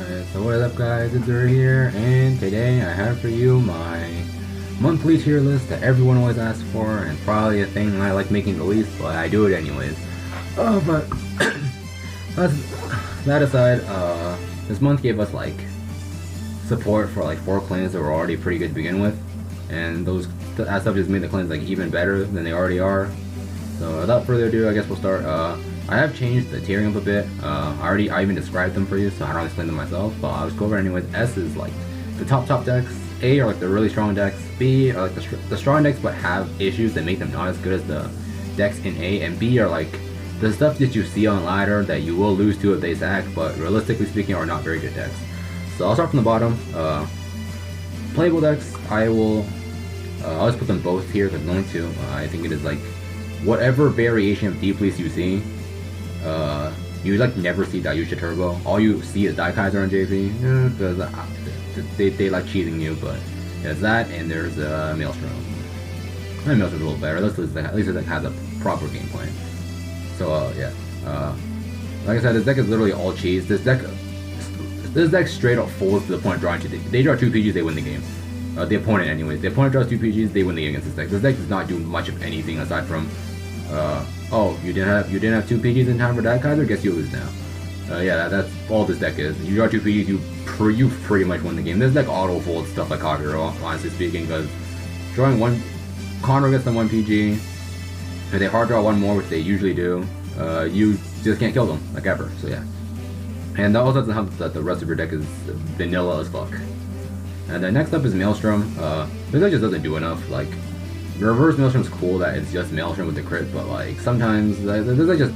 So what is up guys, it's Uri here, and today I have for you my monthly tier list that everyone always asks for, and probably a thing I like making the least, but I do it anyways. But that aside, this month gave us like support for like 4 clans that were already pretty good to begin with, and that stuff just made the clans like even better than they already are. So without further ado, I guess we'll start. I have changed the tiering up a bit. I even described them for you, so I don't explain them myself, but I'll just go over it anyways. S is like the top decks. A are like the really strong decks. B are like the strong decks but have issues that make them not as good as the decks in A. And B are like the stuff that you see on ladder that you will lose to if they stack, but realistically speaking are not very good decks. So I'll start from the bottom. Playable decks, I'll just put them both here because only two. I think it is like whatever variation of D Police you see. You like never see Dayusha Turbo. All you see is Daikaiser and JP because they like cheating you. But there's that, and there's Maelstrom. Maelstrom's a little better. At least it has a proper game plan. So yeah, like I said, this deck is literally all cheese. This deck straight up folds to the point of drawing 2. They draw 2 PGs, they win the game. The opponent, anyways. The opponent draws 2 PGs, they win the game against this deck. This deck does not do much of anything aside from, oh, you didn't have 2 PGs in time for that Kaiser? Guess you lose now. Yeah, that's all this deck is. You draw 2 PGs, you pretty much win the game. This deck auto folds stuff like Kagero, honestly speaking, because drawing one, Conroe gets them 1 PG. If they hard draw one more, which they usually do, you just can't kill them, like ever. So yeah. And that also doesn't help that the rest of your deck is vanilla as fuck. And then next up is Maelstrom. This deck just doesn't do enough. Like, reverse Maelstrom's cool that it's just Maelstrom with the crit, but like sometimes this deck just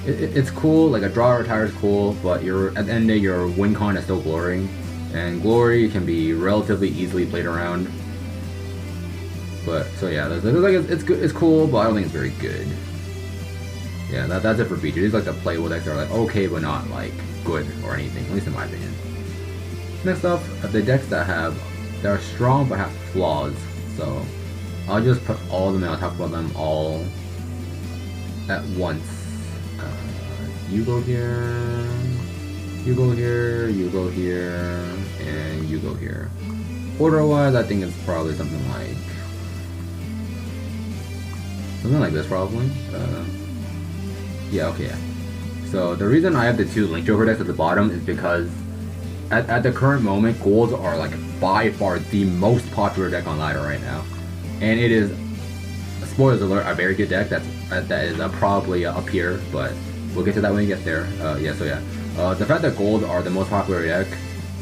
it's cool. Like a draw or retire is cool, but at the end of the day your win con is still Glory, and Glory can be relatively easily played around. But so yeah, this deck it's good. It's cool, but I don't think it's very good. Yeah, that's it for features. These like the playable decks are like okay, but not like good or anything, at least in my opinion. Next up, the decks that are strong but have flaws. So I'll just put all of them and I'll talk about them all at once. You go here, you go here, you go here, and you go here. Order-wise, I think it's probably something like this probably. Yeah, okay. Yeah. So the reason I have the 2 Link Joker decks at the bottom is because at the current moment, golds are like by far the most popular deck on ladder right now, and it is, spoilers alert, a very good deck that is probably up here, but we'll get to that when we get there. Yeah, so yeah, the fact that gold are the most popular deck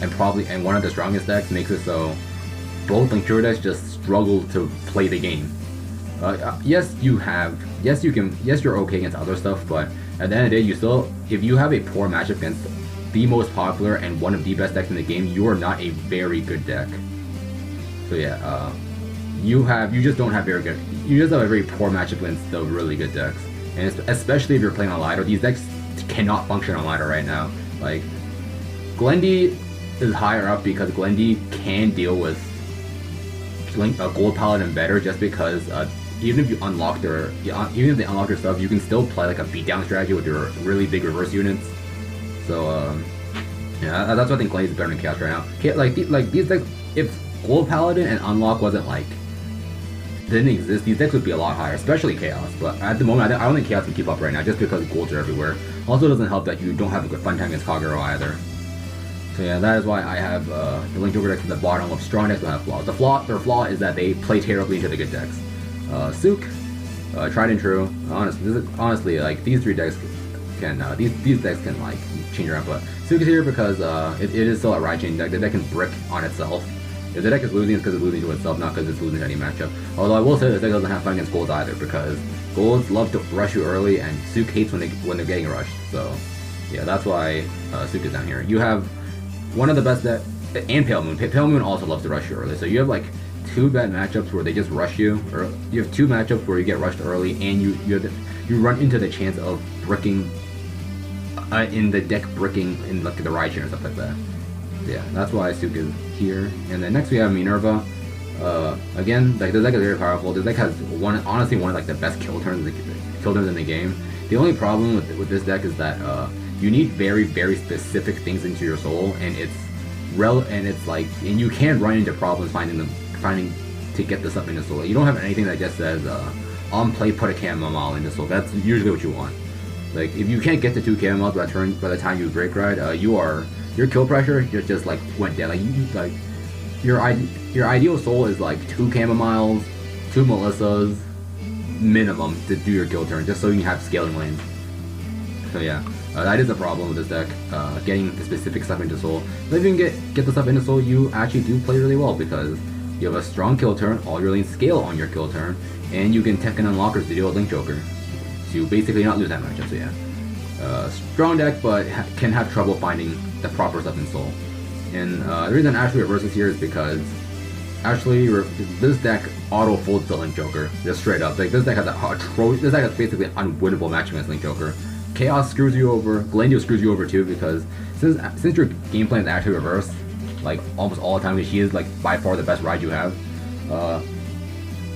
and one of the strongest decks makes it so both Link Joker decks just struggle to play the game. Yes, you're okay against other stuff, but at the end of the day, if you have a poor matchup against the most popular and one of the best decks in the game, you are not a very good deck. So yeah, you just have a very poor matchup against the really good decks, and especially if you're playing on ladder, these decks cannot function on ladder right now. Like, Glendy is higher up because Glendy can deal with Gold Paladin better, just because even if they unlock their stuff, you can still play like a beatdown strategy with your really big reverse units. So yeah, that's why I think Glendy is better than Chaos right now. Like these decks, if Gold Paladin and Unlock didn't exist, these decks would be a lot higher, especially Chaos. But at the moment, I don't think Chaos can keep up right now, just because Golds are everywhere. Also, doesn't help that you don't have a good fun time against Kagero either. So yeah, that is why I have the Link Joker decks at the bottom of strong decks that have flaws. Their flaw is that they play terribly into the good decks. Sook, tried and true. Honestly, like these 3 decks these decks can like change around. But Sook is here because it is still a ride chain deck. The deck can brick on itself. If the deck is losing, it's because it's losing to itself, not because it's losing to any matchup. Although I will say this deck doesn't have fun against golds either, because golds love to rush you early, and Sook hates when they're getting rushed. So yeah, that's why Sook is down here. You have one of the best decks, and Pale Moon. Pale Moon also loves to rush you early. So you have like 2 bad matchups where they just rush you, or you have 2 matchups where you get rushed early, and you run into the chance of bricking in the deck bricking in like the ride chain or stuff like that. Yeah, that's why Sook is here. And then next we have Minerva. Again, like this deck is very powerful. This deck has honestly one of like the best kill turns in the game. The only problem with this deck is that you need very, very specific things into your soul, and and you can run into problems finding to get the stuff into soul. You don't have anything that just says on play put a chamomile into soul. That's usually what you want. Like if you can't get to 2 chamomiles by the time you break ride, your kill pressure just like went down. Like your ideal soul is like 2 chamomiles, 2 Melissas minimum to do your kill turn, just so you can have scaling lanes. So yeah, that is a problem with this deck, getting the specific stuff into soul. But if you can get the stuff into soul, you actually do play really well because you have a strong kill turn, all your lanes scale on your kill turn, and you can Tekken unlockers to deal with Link Joker. So you basically not lose that matchup, so yeah. Strong deck, but can have trouble finding the proper stuff in soul. And the reason Ashley reverses here is because Ashley, this deck auto folds the Link Joker, just straight up. Like this deck has this deck has basically an unwinnable match against Link Joker. Chaos screws you over, Glendio screws you over too, because since your game plan is actually reversed, like almost all the time, because she is like by far the best ride you have.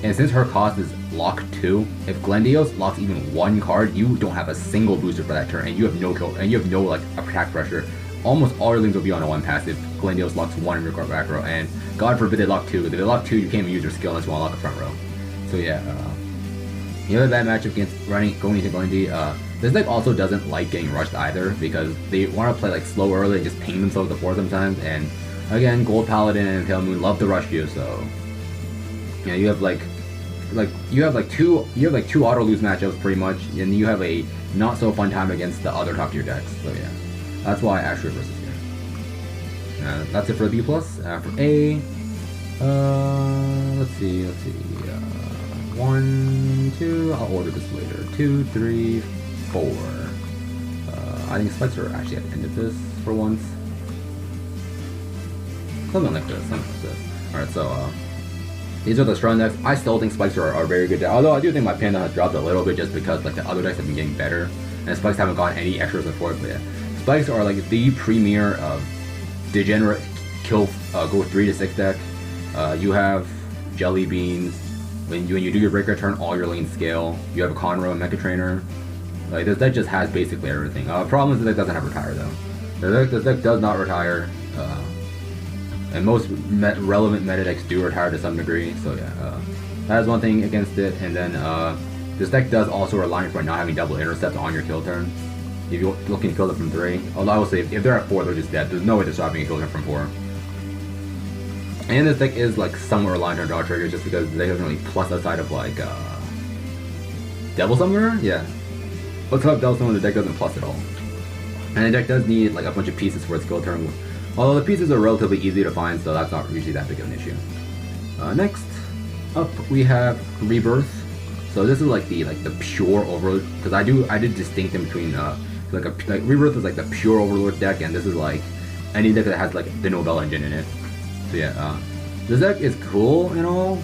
And since her cost is lock 2, if Glendios locks even 1 card, you don't have a single booster for that turn, and you have no kill, and you have no like attack pressure. Almost all your lanes will be on a 1 pass if Glendios locks 1 in your back row, and God forbid they lock 2. If they lock 2, you can't even use your skill unless you want to lock a front row. So yeah, you have a bad matchup against going into Glendy. This deck also doesn't like getting rushed either, because they want to play like slow early and just ping themselves to 4 sometimes, and again, Gold Paladin and Pale Moon love to rush you, so yeah, you have two auto lose matchups pretty much, and you have a not so fun time against the other top tier decks. So yeah, that's why Ash reverses here. That's it for the B plus. For A, let's see. 1, 2. I'll order this later. 2, 3, 4. I think spikes are actually at the end of this for once. Something like this. Alright, so these are the strong decks. I still think spikes are very good decks. Although I do think my Panda has dropped a little bit just because like the other decks have been getting better, and spikes haven't gotten any extra support. But yeah, spikes are like the premier degenerate kill go 3 to 6 deck. You have Jelly Beans. When you do your breaker turn, all your lanes scale. You have a Conroe and Mecha Trainer. Like this deck just has basically everything. Problem is the deck doesn't have retire though. This deck does not retire. And most relevant meta decks do retire to some degree, so yeah, that is one thing against it. And then this deck does also rely on not having double intercept on your kill turn. If you're looking to kill them from 3, although I will say if they're at 4, they're just dead. There's no way to stopping a kill turn from 4. And this deck is like somewhat reliant on draw triggers, just because the deck doesn't really plus outside of like Devil Summoner. Yeah, looks up Devil Summoner, the deck doesn't plus at all. And the deck does need like a bunch of pieces for its kill turn. Although the pieces are relatively easy to find, so that's not usually that big of an issue. Next up, we have Rebirth. So this is like the pure Overlord, because I did distinct in between like Rebirth is like the pure Overlord deck, and this is like any deck that has like the Nobel engine in it. So yeah, this deck is cool and all.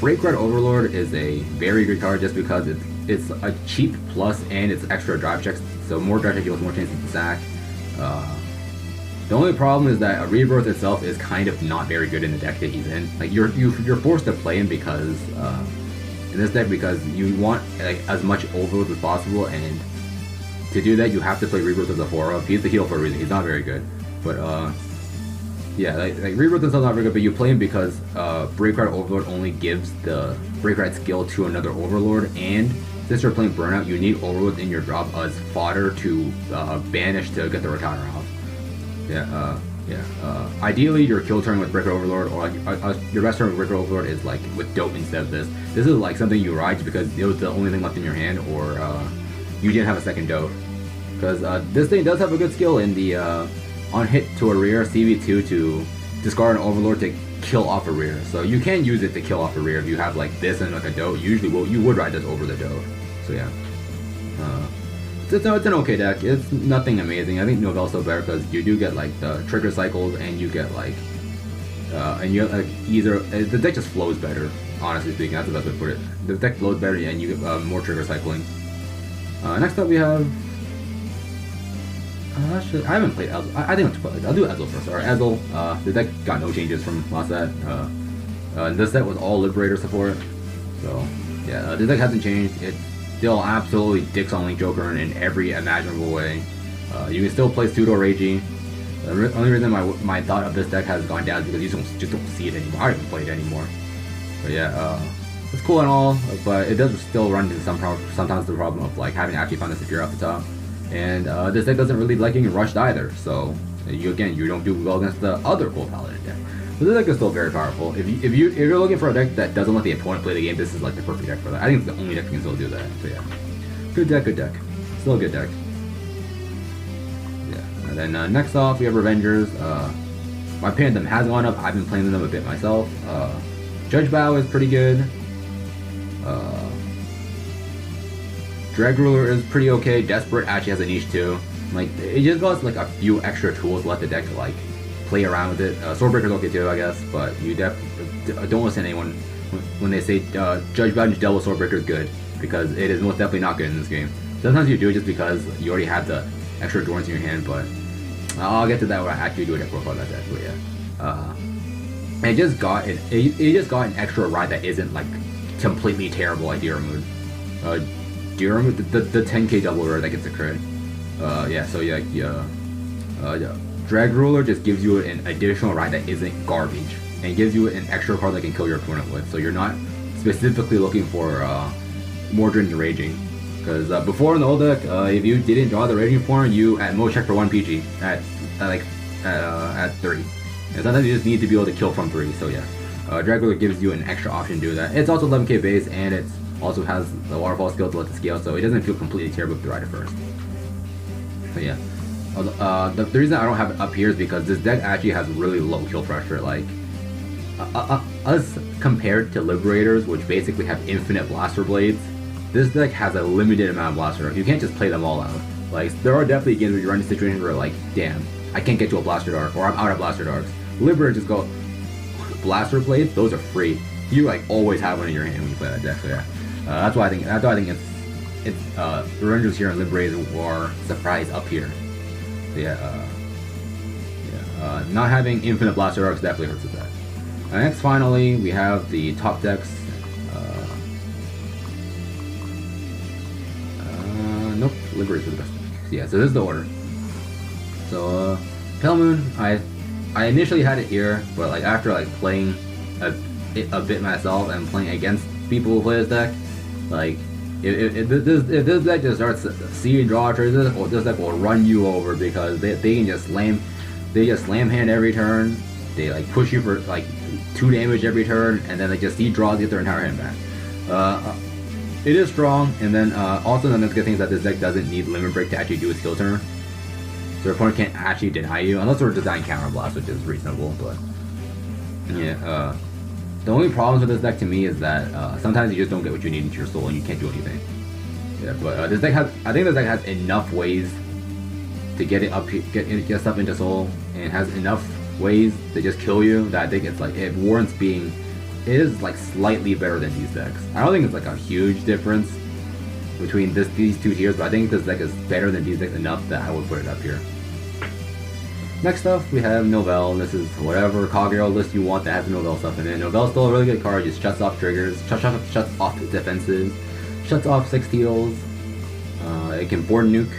Breakride Overlord is a very good card just because it's a cheap plus and it's extra drive checks, so more drive checks, more chances to sack. The only problem is that Rebirth itself is kind of not very good in the deck that he's in. Like you're forced to play him because in this deck because you want like as much Overload as possible, and to do that you have to play Rebirth as a 4-up. He's the heal for a reason. He's not very good, but yeah, like Rebirth is not very good. But you play him because Breakride Overlord only gives the Breakride skill to another Overlord, and since you're playing Burnout, you need Overlord in your drop as fodder to banish to get the retire off. Ideally, your kill turn with Breaker Overlord, or like, your best turn with Breaker Overlord is like with Dope instead of this. This is like something you ride because it was the only thing left in your hand, or you didn't have a second Dope. Because this thing does have a good skill in the on hit to a rear CV2 to discard an Overlord to kill off a rear. So you can use it to kill off a rear if you have like this and like a Dope. Usually, you would ride this over the Dope. So yeah. It's an okay deck. It's nothing amazing. I think Novelle's still better because you do get like the trigger cycles, and you get like, and you like either the deck just flows better. Honestly speaking, that's the best way to put it. The deck flows better, and you get more trigger cycling. Next up we have. Actually, I haven't played Ezel. I think I'll do Ezel first. Alright, Ezel. The deck got no changes from last set. This set was all Liberator support, so yeah, the deck hasn't changed. It still absolutely dicks on Link Joker in every imaginable way. You can still play pseudo Reiji. The only reason my thought of this deck has gone down is because you just don't see it anymore. I don't even play it anymore. But yeah, it's cool and all, but it does still run into sometimes the problem of like having to actually find the secure off the top. And this deck doesn't really like getting rushed either, so you don't do well against the other Gold Paladin deck. So this deck is still very powerful. If you're looking for a deck that doesn't let the opponent play the game, this is like the perfect deck for that. I think it's the only deck that can still do that. So yeah, good deck. Still a good deck. Yeah. And then next off we have Revengers. My opinion of them has gone up. I've been playing them a bit myself. Judge Bow is pretty good. Drag Ruler is pretty okay. Desperate actually has a niche too. Like it just got like a few extra tools to let the deck like play around with it. Swordbreaker's okay too, I guess, but you don't listen to anyone when they say Judge Bow and Devil Swordbreaker is good, because it is most definitely not good in this game. Sometimes you do it just because you already have the extra drawings in your hand, but I'll get to that when I actually do a deck profile of that deck. But yeah, it just got an extra ride that isn't like completely terrible like Diramud. Diramud, the 10k double rare that gets a crit. Yeah, so yeah. Drag Ruler just gives you an additional ride that isn't garbage, and gives you an extra card that can kill your opponent with. So you're not specifically looking for Mordred and Raging. Because before in the old deck, if you didn't draw the Raging form, you at most check for 1 PG at 3. And sometimes you just need to be able to kill from 3. So yeah, Drag Ruler gives you an extra option to do that. It's also 11k base, and it also has the waterfall skill to let the scale, so it doesn't feel completely terrible if you ride it first. So yeah. The reason I don't have it up here is because this deck actually has really low kill pressure. Like, us compared to Liberators, which basically have infinite blaster blades, this deck has a limited amount of blaster darks. You can't just play them all out. Like, there are definitely games where you run into situations where like, damn, I can't get to a blaster dark, or I'm out of blaster darks. Liberators just go, blaster blades, those are free. You like always have one in your hand when you play that deck. So yeah, that's why I think it's Revengers here and Liberators are surprise up here. Yeah, not having infinite blaster arcs definitely hurts with that. Next, finally, we have the top decks. Nope, Liberators are the best deck. Yeah, so this is the order. So, Pale Moon, I initially had it here, but like after like playing a bit myself and playing against people who play this deck, like if this deck just starts seeing draw traces, or this deck will run you over, because they can just slam hand every turn. They like push you for like 2 damage every turn, and then they just see draws, get their entire hand back. It is strong, and then also the next good thing is that this deck doesn't need Limit Break to actually do a skill turn. So your opponent can't actually deny you, unless we're designing Counter Blast, which is reasonable, but yeah, the only problems with this deck to me is that sometimes you just don't get what you need into your soul and you can't do anything. Yeah, but I think this deck has enough ways to get it up, get stuff into soul, and has enough ways to just kill you that I think it's like it warrants being. It is like slightly better than these decks. I don't think it's like a huge difference between these two tiers, but I think this deck is better than these decks enough that I would put it up here. Next up, we have Novell. This is whatever Kagero list you want that has Novell stuff in it. Novell's still a really good card. Just shuts off triggers, shuts off defenses, shuts off 6 heals. It can board nuke,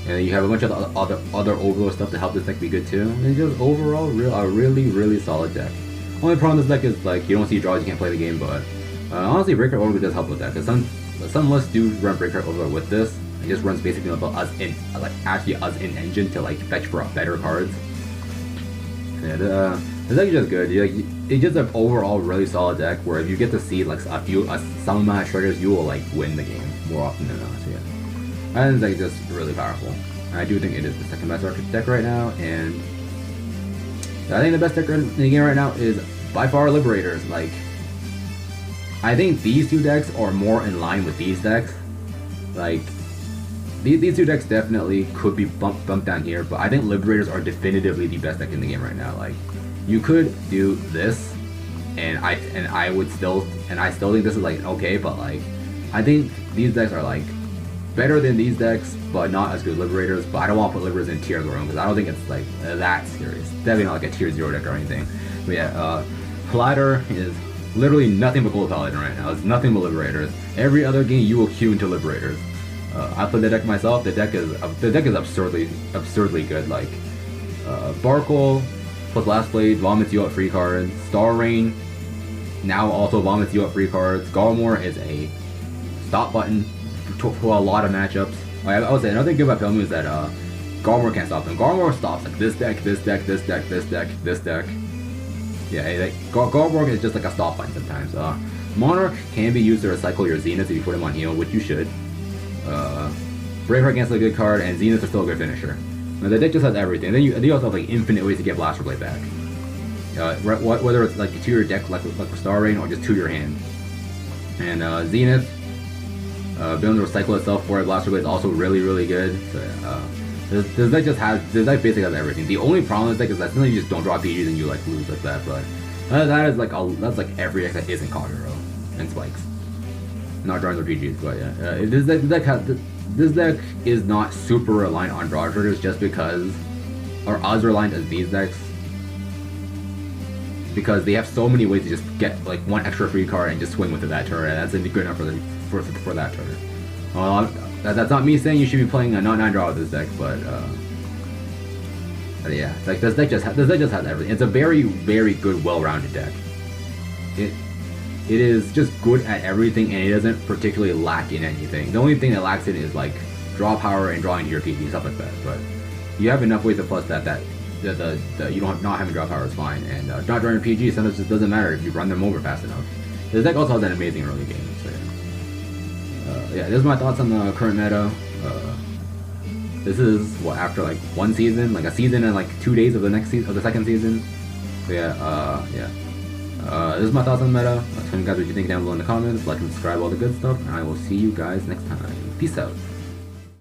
and you have a bunch of other overload stuff to help this deck be good too. And just overall, a really solid deck. Only problem with this deck is like you don't see draws, you can't play the game, but honestly, Breakride Overload does help with that, because some lists do run Breakride Overload with this. It just runs basically about us in engine to like fetch for better cards. And this deck is just good. It's just an overall really solid deck where if you get to see like some amount of triggers, you will like win the game more often than not. So yeah, I think this deck is just really powerful. And I do think it is the second best deck right now, and I think the best deck in the game right now is by far Liberators. Like, I think these two decks are more in line with these decks. Like, these two decks definitely could be bumped down here, but I think Liberators are definitively the best deck in the game right now. Like, you could do this, and I still think this is like okay, but like, I think these decks are like better than these decks, but not as good as Liberators. But I don't want to put Liberators in tier of their own, because I don't think it's like that serious. Definitely not like a tier 0 deck or anything. But yeah, Collider is literally nothing but Gold Paladin right now. It's nothing but Liberators. Every other game you will queue into Liberators. I played the deck myself. The deck is absurdly good. Like Barkle plus Last Blade vomits you up free cards. Star Rain now also vomits you up free cards. Garmor is a stop button for a lot of matchups. I would say another thing about Pelmu is that Garmor can't stop them. Garmor stops like this deck, this deck, this deck, this deck, this deck. Yeah, Garmor is just like a stop button sometimes. Monarch can be used to recycle your Zenith if you put him on heal, which you should. Breakride against a good card, and Zenith is still a good finisher. Now, the deck just has everything. Then you also have like infinite ways to get Blaster Blade back. Whether it's like to your deck like with Star Rain or just to your hand. And Zenith, being able to recycle itself for a Blaster Blade is also really good. So this deck basically has everything. The only problem with this deck is that sometimes you just don't draw PGs and you like lose like that. But that is like that's like every deck that isn't Kagero and Spikes. Not drawing their PGs, but yeah, this deck is not super reliant on draw triggers just because, or as reliant as these decks, because they have so many ways to just get like one extra free card and just swing with it that turn, and that's good enough for that turn. That's not me saying you should be playing a not 9 draw with this deck, but yeah, like this deck just has everything. It's a very good, well-rounded deck. It is just good at everything, and it doesn't particularly lack in anything. The only thing that lacks in is like draw power and drawing to your PG, stuff like that. But you have enough ways to plus that you don't have, not having draw power is fine, and not drawing your PG sometimes just doesn't matter if you run them over fast enough. This deck also has an amazing early game. So yeah, this is my thoughts on the current meta. This is what, after like one season, like a season and like 2 days of the second season. So yeah. This is my thoughts on the meta. Tell me guys what you think down below in the comments. Like and subscribe, all the good stuff, and I will see you guys next time. Peace out.